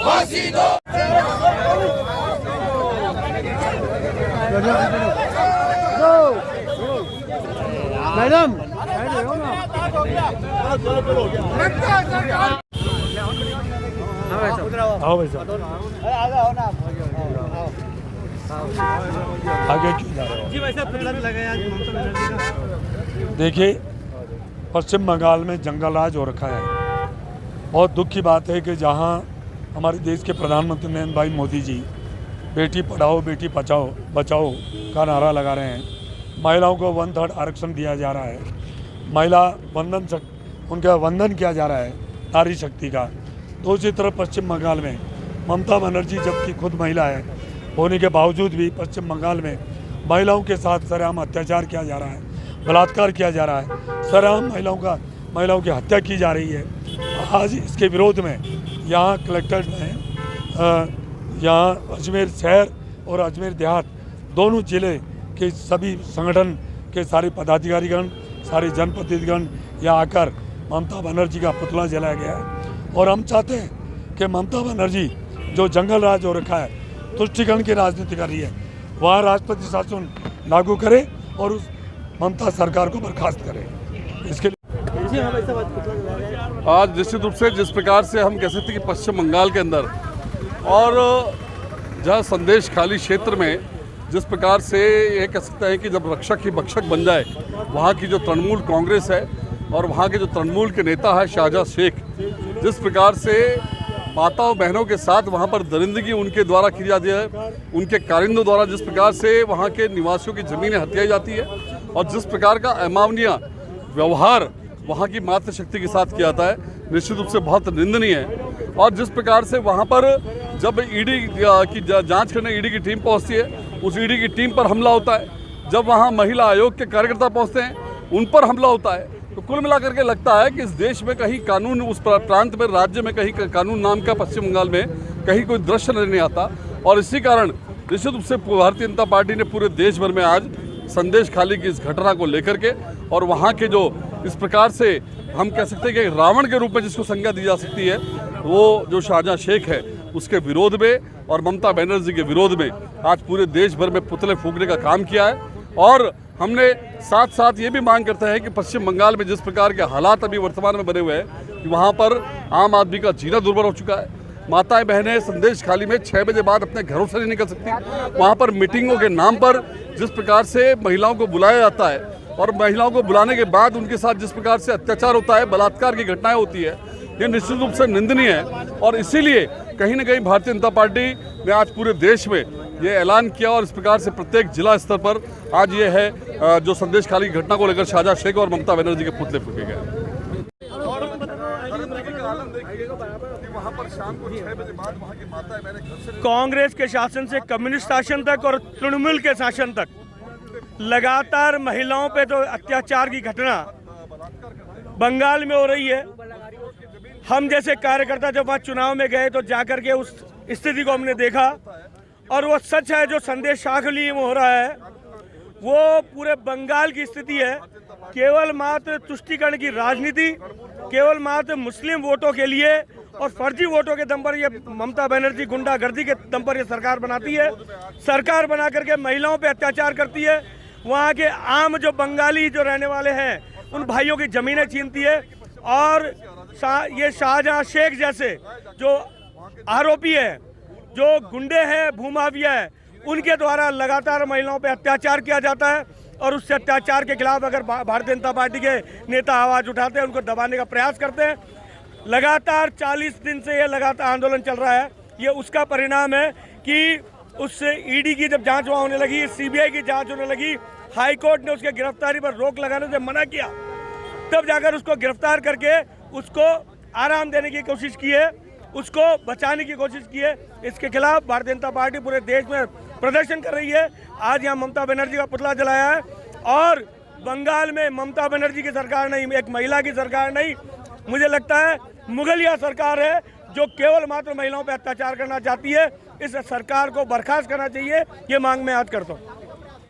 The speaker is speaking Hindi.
फांसी दो। मैडम आओ भाई साहब, आगे क्यों जा रहे हो? जी भाई साहब, पुतला भी लगाया आज ममता बनर्जी का। देखिए, पश्चिम बंगाल में जंगल राज हो रखा है। बहुत दुख की बात है कि जहां हमारे देश के प्रधानमंत्री नरेंद्र भाई मोदी जी बेटी पढ़ाओ बेटी बचाओ का नारा लगा रहे हैं, महिलाओं को 1/3 आरक्षण दिया जा रहा है, महिला उनका वंदन किया जा रहा है नारी शक्ति का। दूसरी तरफ पश्चिम बंगाल में ममता बनर्जी जबकि खुद महिला है होने के बावजूद भी पश्चिम बंगाल में महिलाओं के साथ सरेआम अत्याचार किया जा रहा है, बलात्कार किया जा रहा है, सरेआम महिलाओं की हत्या की जा रही है। आज इसके विरोध में यहाँ कलेक्टर ने यहाँ अजमेर शहर और अजमेर देहात दोनों जिले के सभी संगठन के सारे पदाधिकारीगण, सारे जनप्रतिनिधिगण यहाँ आकर ममता बनर्जी का पुतला जलाया गया है। और हम चाहते हैं कि ममता बनर्जी जो जंगल राज हो रखा है, तुष्टिकरण की राजनीति कर रही है, वहाँ राष्ट्रपति शासन लागू करे और उस ममता सरकार को बर्खास्त करे। इसके लिए आज निश्चित रूप से जिस प्रकार से हम कह सकते हैं कि पश्चिम बंगाल के अंदर और जहाँ संदेश खाली क्षेत्र में जिस प्रकार से ये कह सकते हैं कि जब रक्षक ही भक्षक बन जाए, वहाँ की जो तृणमूल कांग्रेस है और वहाँ के जो तृणमूल के नेता है शाहजहां शेख, जिस प्रकार से माताओं बहनों के साथ वहाँ पर दरिंदगी उनके द्वारा की जाती है, उनके कारिंदों द्वारा जिस प्रकार से वहाँ के निवासियों की ज़मीनें हत्याई जाती है और जिस प्रकार का अमानवीय व्यवहार वहाँ की मातृशक्ति के साथ किया जाता है, निश्चित रूप से बहुत निंदनीय है। और जिस प्रकार से वहाँ पर जब ईडी की जांच करने ईडी की टीम पहुँचती है, उस ईडी की टीम पर हमला होता है, जब वहाँ महिला आयोग के कार्यकर्ता पहुँचते हैं उन पर हमला होता है, तो कुल मिलाकर के लगता है कि इस देश में कहीं कानून, उस प्रांत में, राज्य में कहीं कानून नाम का पश्चिम बंगाल में कहीं कोई दृश्य नहीं आता। और इसी कारण निश्चित रूप से भारतीय जनता पार्टी ने पूरे देश भर में आज संदेश खाली की इस घटना को लेकर के और वहाँ के जो इस प्रकार से हम कह सकते हैं कि रावण के रूप में जिसको संज्ञा दी जा सकती है, वो जो शाहजहां शेख है उसके विरोध में और ममता बनर्जी के विरोध में आज पूरे देश भर में पुतले फूंकने का काम किया है। और हमने साथ साथ ये भी मांग करते हैं कि पश्चिम बंगाल में जिस प्रकार के हालात अभी वर्तमान में बने हुए हैं कि वहाँ पर आम आदमी का जीना दुर्भर हो चुका है, माताएं बहनें संदेश खाली में 6 बजे बाद अपने घरों से नहीं निकल सकती, वहाँ पर मीटिंगों के नाम पर जिस प्रकार से महिलाओं को बुलाया जाता है और महिलाओं को बुलाने के बाद उनके साथ जिस प्रकार से अत्याचार होता है, बलात्कार की घटनाएं होती है, ये निश्चित रूप से निंदनीय है। और इसीलिए कहीं ना कहीं भारतीय जनता पार्टी ने आज पूरे देश में ये ऐलान किया और इस प्रकार से प्रत्येक जिला स्तर पर आज ये है जो संदेश खाली की घटना को लेकर शाहजहां शेख और ममता बनर्जी के पुतले फूके गए। कांग्रेस के शासन से कम्युनिस्ट शासन तक और तृणमूल के शासन तक लगातार महिलाओं पे तो अत्याचार की घटना बंगाल में हो रही है। हम जैसे कार्यकर्ता जब वहाँ चुनाव में गए तो जाकर के उस स्थिति को हमने देखा और वो सच है जो संदेश खाली में हो रहा है, वो पूरे बंगाल की स्थिति है। केवल मात्र तुष्टीकरण की राजनीति, केवल मात्र मुस्लिम वोटों के लिए और फर्जी वोटों के दम पर ये ममता बनर्जी गुंडागर्दी के दम पर ये सरकार बनाती है। सरकार बना करके महिलाओं पे अत्याचार करती है, वहाँ के आम जो बंगाली जो रहने वाले हैं उन भाइयों की ज़मीनें छीनती है। और ये शाहजहां शेख जैसे जो आरोपी है, जो गुंडे हैं, भूमाफिया है, उनके द्वारा लगातार महिलाओं पे अत्याचार किया जाता है। और उस अत्याचार के खिलाफ अगर भारतीय जनता पार्टी के नेता आवाज़ उठाते हैं, उनको दबाने का प्रयास करते हैं। लगातार 40 दिन से ये लगातार आंदोलन चल रहा है। ये उसका परिणाम है कि उस ईडी की जब जांच वहाँ होने लगी, सीबीआई की जांच होने लगी, हाई कोर्ट ने उसके गिरफ्तारी पर रोक लगाने से मना किया, तब जाकर उसको गिरफ्तार करके उसको आराम देने की कोशिश की है, उसको बचाने की कोशिश की है। इसके खिलाफ भारतीय जनता पार्टी पूरे देश में प्रदर्शन कर रही है। आज यहाँ ममता बनर्जी का पुतला जलाया है और बंगाल में ममता बनर्जी की सरकार नहीं, एक महिला की सरकार नहीं, मुझे लगता है मुगलिया सरकार है जो केवल मात्र महिलाओं पर अत्याचार करना चाहती है। इस सरकार को बर्खास्त करना चाहिए, ये मांग मैं आज करता हूँ।